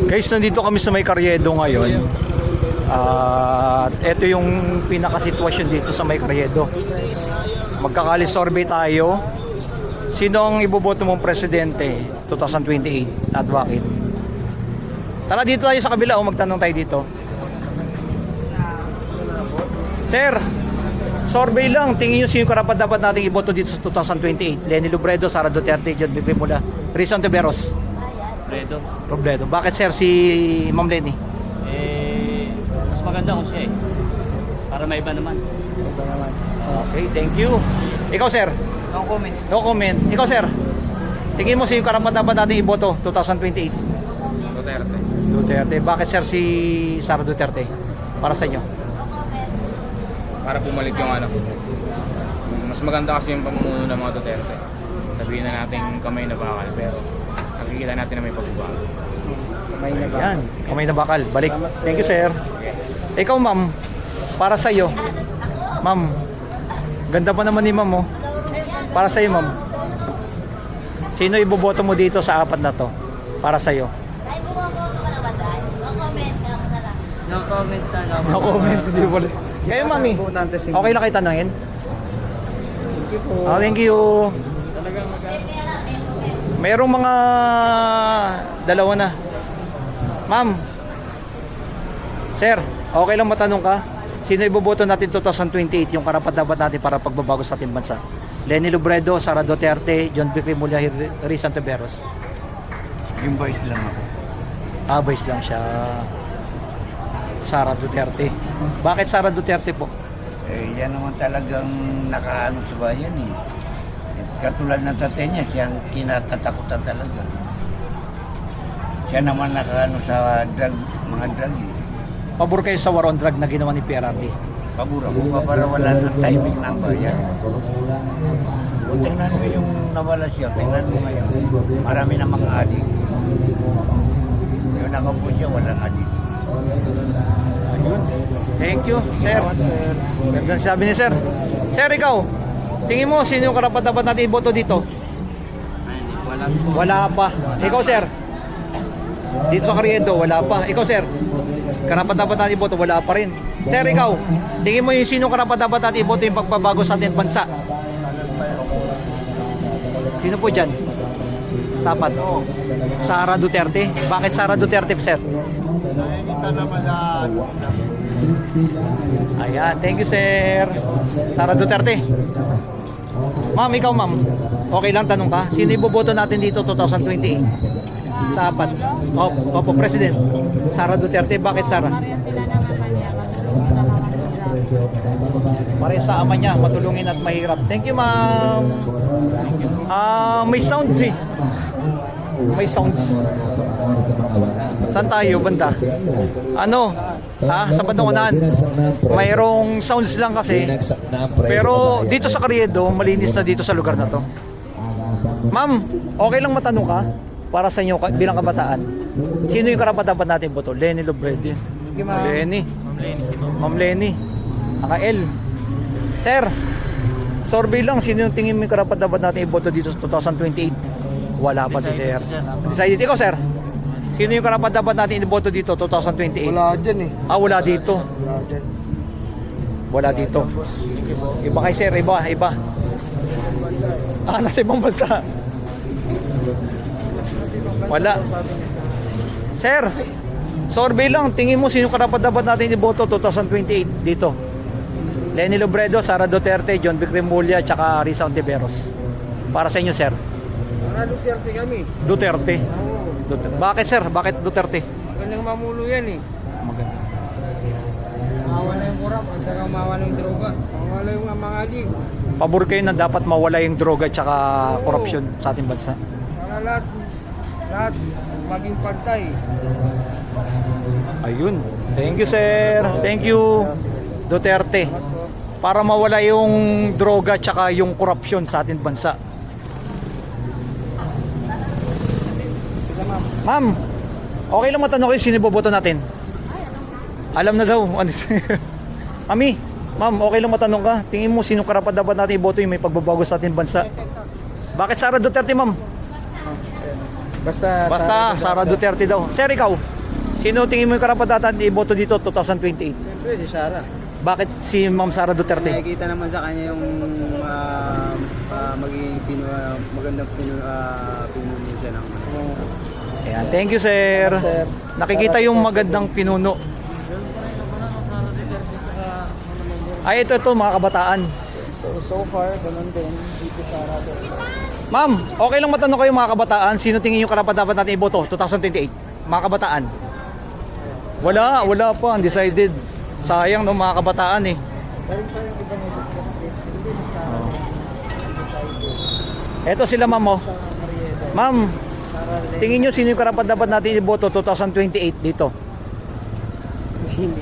Guys, nandito kami sa May Carriedo ngayon. At ito yung pinakasitwasyon dito sa May Carriedo. Magkakali-survey tayo. Sino ang iboboto mong presidente 2028 at bakit? Tara dito tayo sa kabila o magtanong tayo dito. Sir, survey lang. Tingin nyo sino karapat dapat nating iboto dito sa 2028? Leni Robredo, Sara Duterte, John B. Primula, Rizal Tiveros. Robredo. Bakit sir si Ma'am Leni? Mas maganda ko siya eh. Para may iba naman. Okay, thank you. Ikaw sir? No comment. No comment. Ikaw sir? Tingin mo sino karapat dapat nating iboto 2028? Duterte. Bakit sir si Sara Duterte? Para sa inyo? Para bumalik yung ano. Mas maganda kasi yung pamumuno ng mga Duterte. Sabihin na natin kamay na bakal pero nakikita natin na may pagbabago. Yan, kamay na bakal. Balik. Thank you sir. Ikaw ma'am, para sa iyo. Ma'am, ganda pa naman ni ma'am oh. Para sa iyo ma'am. Sino iboboto mo dito sa apat na to? Para sa iyo. No comment na. No comment, hindi mo. Kayo mami, okay lang kayo tanongin? Thank you po. Oh, thank you. Merong mga dalawa na. Ma'am. Sir, okay lang matanong ka? Sino iboboto natin 2028 yung karapat-dapat natin para pagbabago sa ating bansa? Leni Robredo, Sara Duterte, John B. Primula, Rizal Tiveros. Yung vice lang ako. Vice lang siya. Sara Duterte. Bakit Sara Duterte po? Yan naman talagang nakaano sa bayan eh. Katulad ng tatay niya, siyang kinatatakutan talaga. Siya naman nakaano sa drug, mga drug eh. Pabor kayo sa war on drug na ginawa ni PRRD? Pabura ko para wala ng timing ng bayan. Kung tingnan mo yung nawala siya, tingnan mo ngayon. Marami na mga adik. Yung nakaupo siya, walang adik. Thank you, sir. Ganda sabi ni sir. Sir, ikaw, tingin mo sino yung karapat-dapat natin iboto dito? Wala pa. Ikaw, sir. Dito sa Carriedo, wala pa. Ikaw, sir. Karapat-dapat natin iboto, wala pa rin. Sir, ikaw, tingin mo yung sino karapat-dapat natin iboto yung pagbabago sa ating bansa? Sino po dyan? Sapat. Sara Duterte. Bakit Sara Duterte, sir? Ayan, thank you sir. Sara Duterte. Ma'am, ikaw ma'am. Okay lang tanong ka. Sino iboboto natin dito 2028? Sa apat. Opo, President. Sara Duterte. Bakit Sara? Para sa ama niya, matulungin at mahirap. Thank you ma'am. May sounds eh. May sounds. Saan tayo banda? Ano? Sa bandang unahan. Mayroong sounds lang kasi. Pero dito sa Carriedo, malinis na dito sa lugar na to. Ma'am, okay lang matanong ka? Para sa inyo bilang kabataan. Sino yung karapat-dapat natin boto? Leni Robredo. Leni. Ma'am Leni. Naka-L. Sir, survey lang. Sino yung tingin mo yung karapat-dapat natin iboto dito sa 2028? Wala pa si sir. Decided. Ikaw sir? Sino yung karapat-dapat natin iboto dito 2028? Wala dyan eh. Wala dito. Wala dyan. Wala dito. Iba kay sir, iba. Nasa ibang bansa. Wala. Sir, survey lang. Tingin mo sino karapat-dapat natin iboto 2028 dito? Leni Robredo, Sara Duterte, John B. Primula, tsaka Rizal Tiveros. Para sa inyo sir? Para Duterte kami. Duterte. Oo. Bakit sir? Bakit Duterte? Magandang mamulo yan eh. Maganda. Mawala yung kurap at saka mawala yung droga. Mawala yung mga adik. Pabor kayo na dapat mawala yung droga tsaka korupsyon sa ating bansa. Para lahat maging pantay. Ayun. Thank you sir. Thank you Duterte. Para mawala yung droga tsaka yung korupsyon sa ating bansa. Ma'am, okay lang matanong kayo sino boboto natin? Alam na daw. Mami, ma'am, okay lang matanong ka. Tingin mo sino karapat-dapat natin iboto yung may pagbabago sa ating bansa? Bakit Sara Duterte, ma'am? Basta Sara Duterte daw. Sir, ikaw, sino tingin mo yung karapat-dapat iboto dito 2028? Siyempre, si Sara. Bakit si Ma'am Sara Duterte? Nakikita naman sa kanya yung magiging magandang pinuno siya ng Ayan, thank you, sir. Nakikita yung magandang pinuno. Ay, ito mga kabataan. So far, ganun din. Dito Sara. Ma'am, okay lang matanong kayo mga kabataan, sino tingin yung karapat-dapat natin iboto 2028? Mga kabataan. Wala pa, undecided. Sayang no mga kabataan eh. Eto sila ma'am oh. Ma'am, tingin nyo sino yung karapat-dapat natin iboto 2028 dito?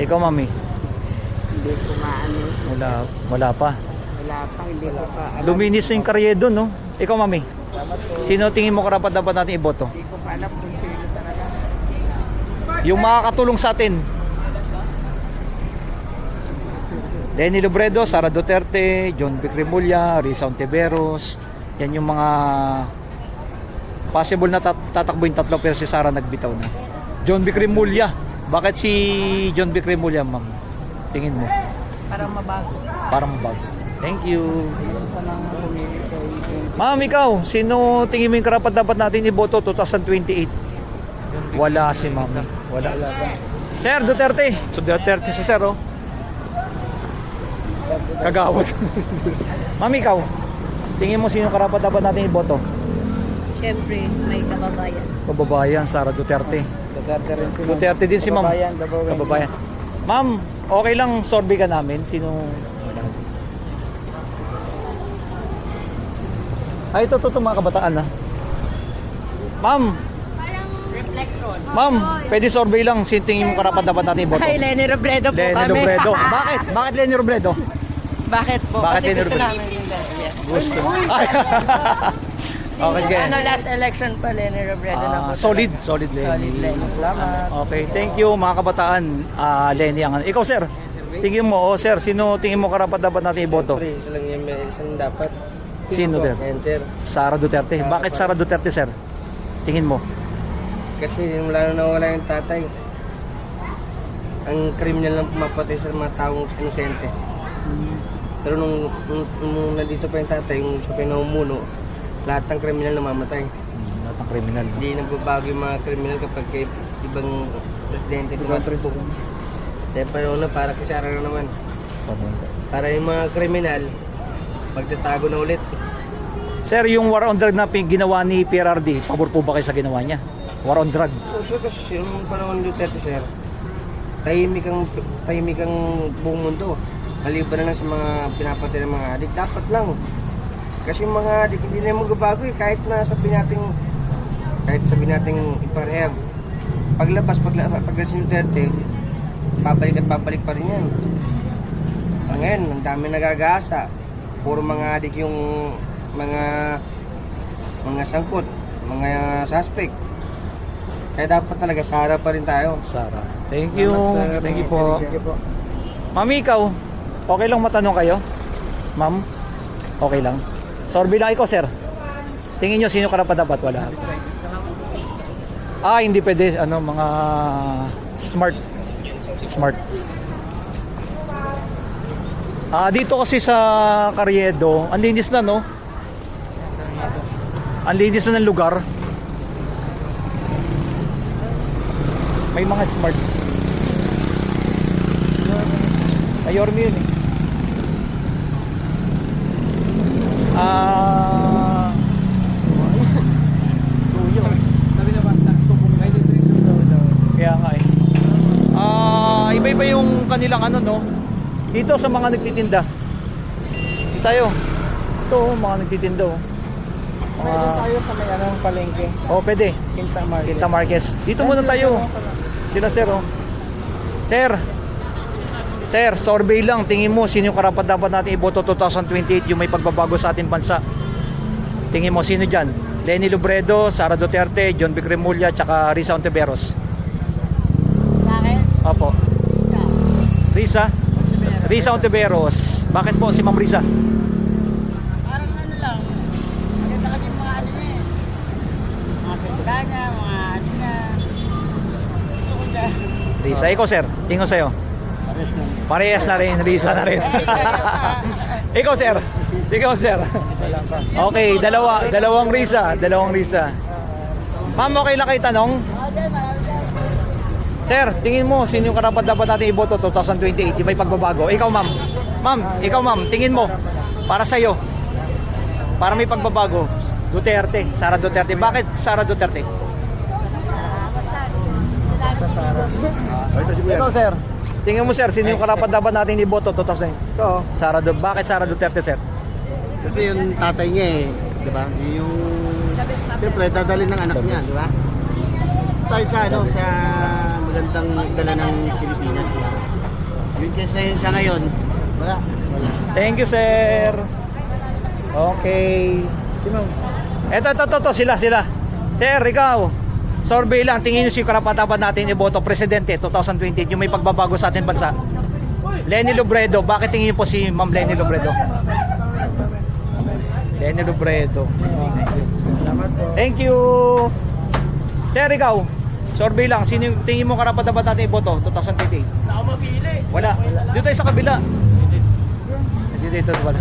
Ikaw mami. Hindi ko maano. Wala pa. Wala pa, hindi ko pa alam. Luminis na yung karyedo no? Ikaw mami. Sino tingin mo karapat-dapat natin iboto? Hindi ko pa alam kung sino talaga. Yung makakatulong sa atin. Leni Robredo, Sara Duterte, John Vic Remulla, Risa Ontiveros. Yan yung mga possible na tatakbo yung tatlo pero si Sara nagbitaw na. John Vic Remulla. Bakit si John Vic Remulla, ma'am? Tingin mo? Parang mabago. Parang mabago. Thank you. Ma'am, ikaw, sino tingin mo yung karapat-dapat natin iboto 2028? Wala si ma'am. Wala. Sir, Duterte. So, Duterte si sir, oh. Kagawad. Ma'am, ikaw, tingin mo sino karapat-dapat natin iboto? Siyempre, may kababayan. Kababayan, Sara Duterte. Duterte rin si Duterte din si ma'am. Kababayan. Ma'am, okay lang survey ka namin. Sino? Ay, ito mga kabataan na. Ma'am, Reflection. ma'am, pwede survey lang. Sino tingin mo karapat-dapat natin iboto? Ay, Leni Robredo po Leni kami. Robredo. Bakit? Bakit Leni Robredo? Bakit po? Bakit Kasi Leni gusto Robredo? namin yung Leni. Gusto. Ay. Okay, sige. Ano, last election pa, Leni Robredo na po. Solid Leni. Solid Leni. Salamat. Okay, thank you mga kabataan. Leni ang ikaw sir. Tingin mo, sir, sino tingin mo karapat-dapat natin iboto? Siyempre, isa lang yung may isang dapat. Sino, sir? Ayan, sir. Sara Duterte. Bakit Sara Duterte, sir? Tingin mo? Kasi mula nung nawala yung tatay, ang kriminal lang pumapatay sa mga taong inosente. Pero nung nandito pa yung tatay, yung sa pinamumuno, lahat ng kriminal namamatay. Lahat ng kriminal. Hindi nagbabago yung mga kriminal kapag kay ibang presidente tumatakbo. Dahil pa na para kay Sara na naman. Para yung mga kriminal, magtatago na ulit. Sir, yung war on drug na ginawa ni PRRD, pabor po ba kayo sa ginawa niya? War on drug. So kasi yung panahon ni Duterte, sir, tahimik ang buong mundo. Maliban na lang sa mga pinapatay ng mga adik. Dapat lang. Kasi yung mga adik hindi na magbabago eh. Kahit sabihin natin iparehab. Paglabas si Duterte, babalik pa rin yan. Ngayon, ang dami nagagasa. Puro mga adik yung mga sangkot, mga suspect. Kaya dapat talaga Sara pa rin tayo. Sara. Thank you. Thank you po. Mami, ikaw, okay lang matanong kayo? Ma'am, okay lang. Survey lang ikaw, sir. Tingin nyo sino karapat-dapat? Wala. Hindi pwede. Mga smart. Dito kasi sa Carriedo, ang linis na, no? Ang linis na ng lugar. May mga smart. Mayormi yun eh. Kaya nga eh. Iba-iba yung kanilang no? Dito sa mga nagtitinda. Dito tayo. Ito, mga nagtitinda. Pwede tayo sa may palengke. Pwede. Quinta Market. Quinta Marquez. Dito muna tayo. Sila sir, Sir, survey lang. Tingin mo, sino yung karapat-dapat natin iboto 2028 yung may pagbabago sa ating bansa? Tingin mo, sino dyan? Leni Robredo, Sara Duterte, John Vic Remulla, tsaka Risa Ontiveros. Bakit? Opo. Risa? Risa Ontiveros. Bakit po si Ma'am Risa? Parang lang. Maganda kasi mga niya eh. Mga pinta niya, Risa. Ikaw, sir. Tingin ko sa'yo. Parehas na rin. Risa na rin. Ikaw, sir. Ikaw, sir. Okay, dalawang Risa. Ma'am, okay lang kayo tanong? Sir, tingin mo, sino yung karapat dapat natin iboto 2028? Yung may pagbabago. Ikaw, ma'am. Ikaw, ma'am. Tingin mo. Para sa'yo. Para may pagbabago. Duterte. Sara Duterte. Bakit Sara Duterte? Ikaw, sir. Tingin mo, sir, sino yung karapat dapat natin iboto 2028? Ito, Bakit Sara Duterte, sir? kasi yung tatay niya eh, di ba? Yung, siyempre, dadalhin ng anak niya, di ba? Tayo sa, sa magandang dala ng Pilipinas, di ba? Yun kasi sa ngayon, wala. Thank you, sir. Okay. Ito, sila. Sir, ikaw. Survey lang, tingin nyo si karapat-dapat natin iboto presidente 2028, yung may pagbabago sa ating bansa. Leni Robredo, bakit tingin nyo po si Ma'am Leni Robredo? Leni Robredo. Thank you. Sir, ikaw. Survey lang, sino yung tingin mo karapat-dapat natin iboto 2028? Wala. Dito tayo sa kabila. Dito wala.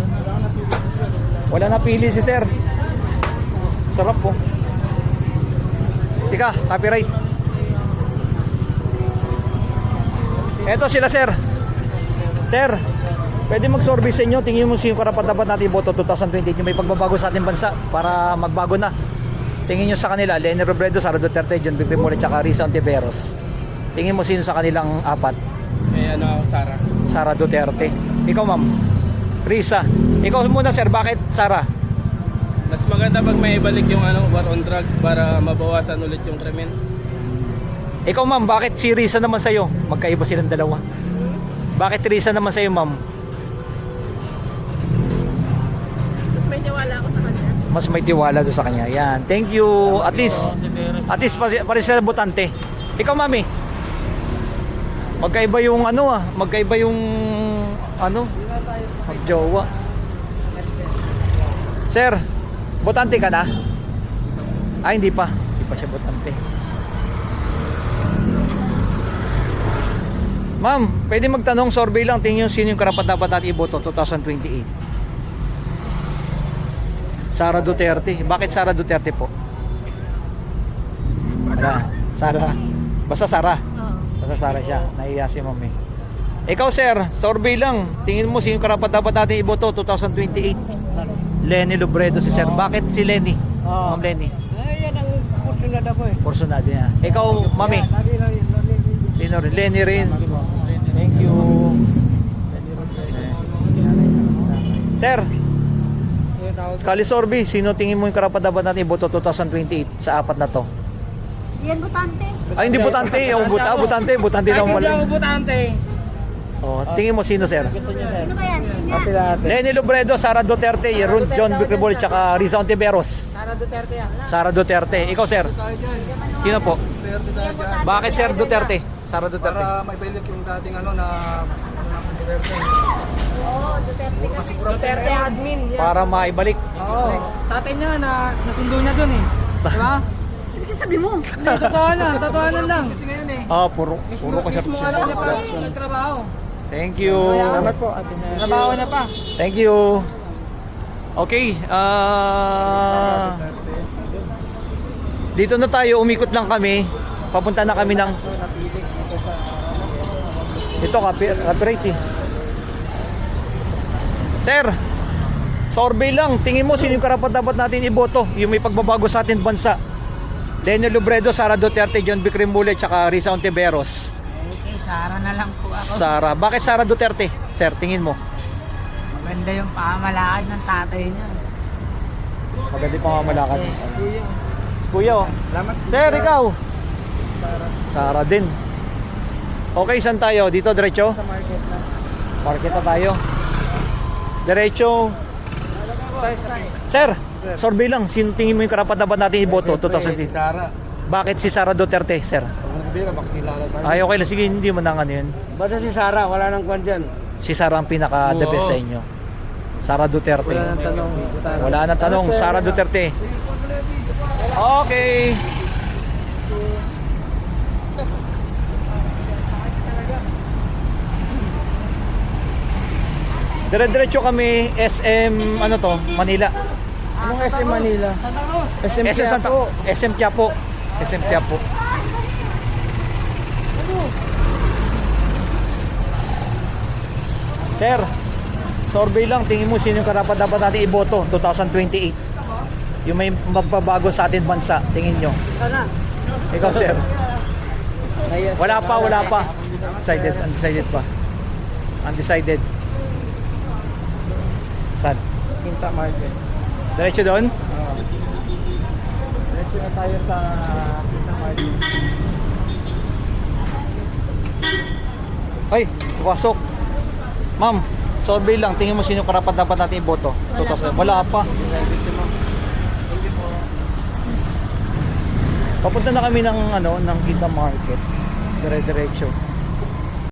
Wala napili si sir. Sarap po. Ika, copyright. Eto sila, sir. Sir, pwede mag-survey sa inyo. Tingin mo sino karapat-dapat natin iboto 2028 yung may pagbabago sa ating bansa para magbago na. Tingin nyo sa kanila, Leni Robredo, Sara Duterte, John Vic Remulla, tsaka Risa Ontiveros. Tingin mo sino sa kanilang apat? Sara. Sara Duterte. Ikaw, ma'am. Risa. Ikaw muna, sir. Bakit Sara? Mas maganda pag may ibalik yung war on drugs para mabawasan ulit yung krimen. Ikaw, ma'am. Bakit si Risa naman sa'yo? Magkaiba silang dalawa. Bakit Risa naman sa'yo, ma'am? Mas may tiwala doon sa kanya. Yan. Thank you. At least pare sa botante. Ikaw, mami. Magkaiba yung magjowa. Sir, botante ka na? Ay, hindi pa. Hindi pa siya botante. Ma'am, pwede magtanong, survey lang. Tingin nyo sino yung karapat-dapat natin iboto 2028. Sara Duterte. Bakit Sara Duterte po? Wala. Sara. Basta Sara. Basta Sara siya. Nahiya si ma'am eh. Ikaw, sir, survey lang. Tingin mo sino karapat-dapat natin iboto 2028? Leni Robredo si sir. Bakit si Leni? Ma'am Leni. yan ang porsyonada ko eh. Porsyonada niya. Ikaw, mami. Sino rin? Leni rin. Thank you. Sir, Kali Sorby, sino tingin mo yung karapat-dapat natin iboto 2028 sa apat na to? Yan, butante. Ay, hindi butante. Butante lang pala. butante. Oh, tingin mo sino, sir? Sino ba yan? Sino yan? Leni Robredo, Sara Duterte, John Vic Remulla, tsaka Risa Ontiveros. Sara Duterte yan. Sara Duterte. Ikaw, sir? Sino po? Bakit, sir, Duterte? Sara Duterte. Para maibalik yung dating na Duterte. Oo, Duterte kasi. Duterte admin. Para maibalik. Oo. Tatay niya nasundo niya dun eh. Di ba? Hindi ka sabi mo. Totoo lang. Kasi ngayon eh. Ah, puro ko siya. Mismo alam niya pa nagtrabaho. Thank you. Salamat po, Ate Nel. Trabaho niya pa. Thank you. Okay, dito na tayo, umikot lang kami. Papunta na kami ng ito, copyright eh. Sir, survey lang. Tingin mo sino yung karapat-dapat natin iboto? Yung may pagbabago sa ating bansa. Leni Robredo, Sara Duterte, John Vic Remulla, tsaka Risa Ontiveros. Okay, Sara na lang po ako. Sara. Bakit Sara Duterte? Sir, tingin mo. Maganda yung pamamalakad ng tatay niya. Maganda yung pamamalakad. Kuya, oh. Sir, ikaw. Sara din. Okay, saan tayo? Dito, diretso? Sa market na. Market na tayo. Diretso. Sir, survey lang. Sino tingin mo yung karapat-dapat natin iboto? 2020. Sara. Bakit si Sara Duterte, sir? Makikilala tayo. Ay, okay lang. Sige, hindi mo nang ano yun. Basta si Sara, wala nang kwan dyan. Si Sara ang pinaka-the best sa inyo. Sara Duterte. Wala nang tanong. Sara. Wala nang tanong. Sara Duterte. Okay. Dire-diretso kami SM ano to, Manila. Anong SM Manila? SM Quiapo. SM Quiapo. SM Quiapo. Sir, survey lang, tingin mo sino yung karapat dapat natin iboto 2028. Yung may magbabago sa atin bansa, tingin nyo. Ikaw, sir. Wala pa. Undecided pa. Undecided. Saan? Quinta Market. Diretso doon? Diretso na tayo sa Quinta Market. Ay, pasok. Ma'am, survey lang, tingin mo sino karapat dapat natin iboto? Wala pa. Papunta na kami ng Quinta Market. Dire-diretso.